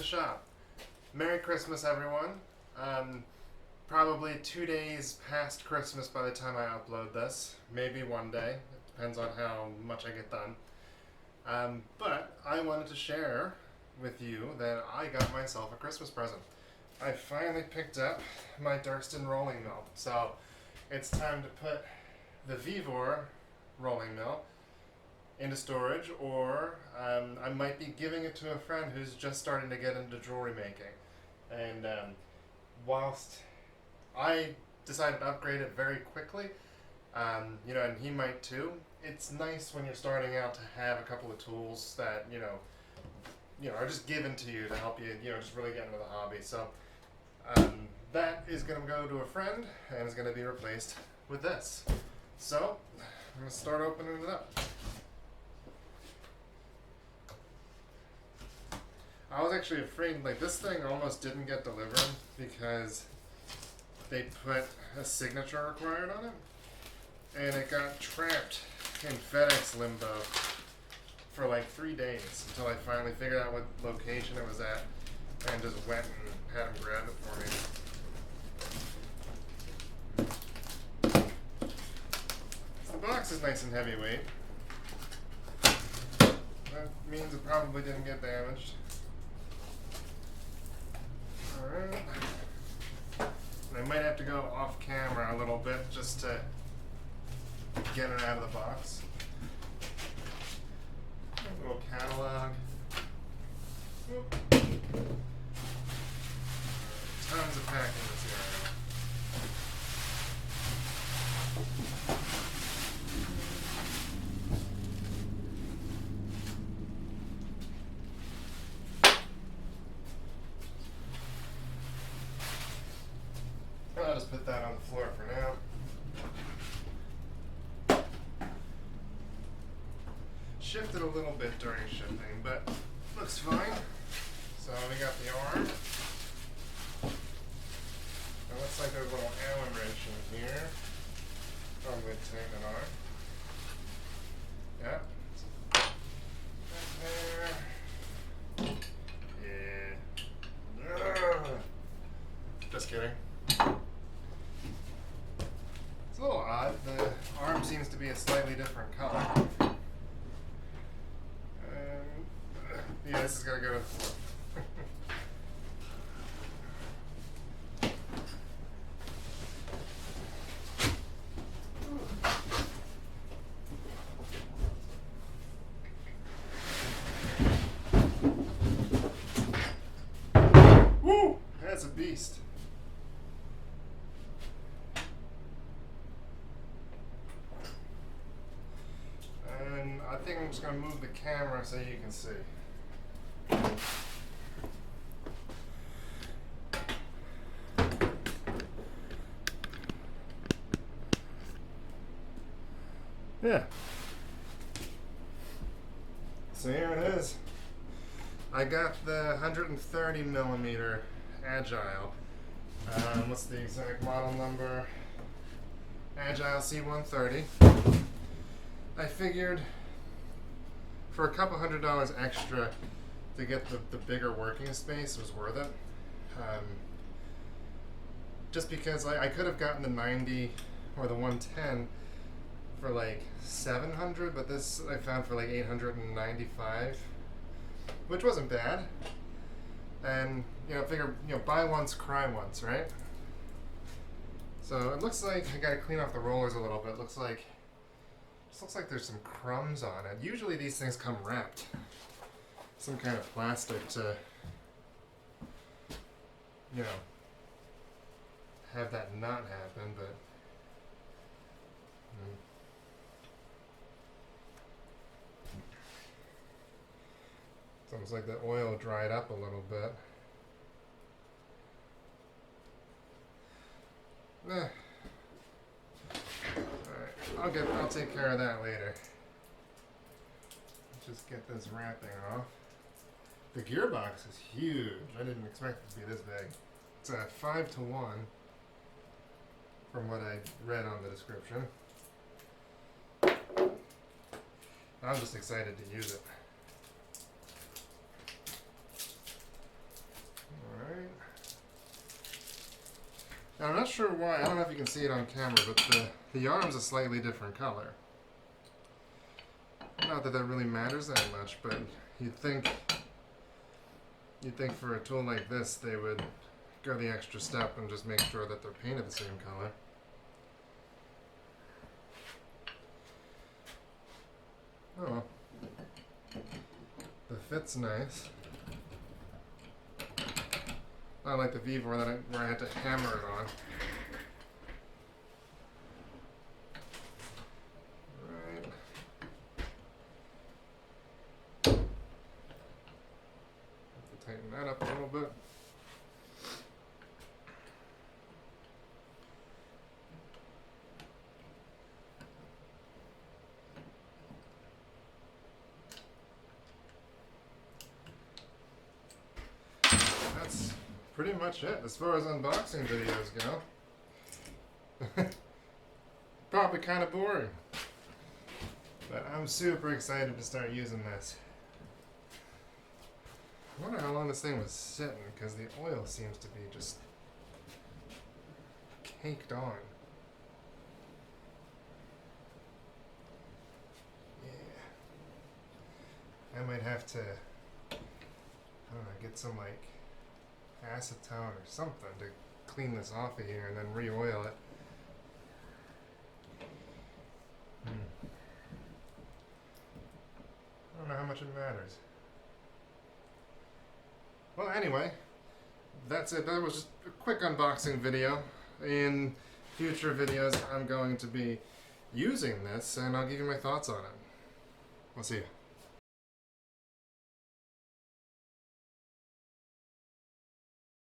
shop. Merry Christmas, everyone. Probably 2 days past Christmas by the time I upload this. Maybe one day. It depends on how much I get done. But I wanted to share with you that I got myself a Christmas present. I finally picked up my Durston rolling mill. So it's time to put the Vivor rolling mill into storage, or I might be giving it to a friend who's just starting to get into jewelry making. And whilst I decided to upgrade it very quickly, and he might too, it's nice when you're starting out to have a couple of tools that, are just given to you to help you, just really get into the hobby. So that is going to go to a friend and is going to be replaced with this. So I'm going to start opening it up. I was actually afraid, this thing almost didn't get delivered because they put a signature required on it, and it got trapped in FedEx limbo for 3 days until I finally figured out what location it was at and just went and had them grab it for me. The box is nice and heavyweight. That means it probably didn't get damaged. Alright. I might have to go off camera a little bit just to get it out of the box. A little catalog. Whoop. Tons of packing material. I'll just put that on the floor for now. Shifted a little bit during shipping, but looks fine. So we got the arm. It looks like there's a little Allen wrench in here. Probably tighten it on. Yeah. Right there. Yeah. Just kidding. It's a little odd. The arm seems to be a slightly different color. Yeah, this is going to go to the floor. Woo! That's a beast. And I think I'm just going to move the camera so you can see. Yeah. So here it is. I got the 130 millimeter Agile. What's the exact model number? Agile C130. I figured for a couple $100 extra to get the bigger working space was worth it. Just because I could have gotten the 90 or the 110 for $700, but this I found for $895, which wasn't bad. And figure buy once, cry once, right? So it looks like I gotta clean off the rollers a little bit. Looks like there's some crumbs on it. Usually these things come wrapped, some kind of plastic to have that not happen, but it's almost like the oil dried up a little bit. Alright, I'll take care of that later. Let's just get this wrapping off. The gearbox is huge. I didn't expect it to be this big. It's a 5-to-1 from what I read on the description. I'm just excited to use it. I'm not sure why. I don't know if you can see it on camera, but the arm's a slightly different color. Not that that really matters that much, but you'd think for a tool like this they would go the extra step and just make sure that they're painted the same color. Oh well. The fit's nice. Not like the Viva where I had to hammer it on. Right. Have to tighten that up a little bit. That's pretty much it as far as unboxing videos go. Probably kind of boring. But I'm super excited to start using this. I wonder how long this thing was sitting, because the oil seems to be just caked on. Yeah. I might have to, I don't know, get some like acetone or something to clean this off of here and then re-oil it. I don't know how much it matters. Well, anyway, that's it. That was just a quick unboxing video. In future videos, I'm going to be using this, and I'll give you my thoughts on it. We'll see you.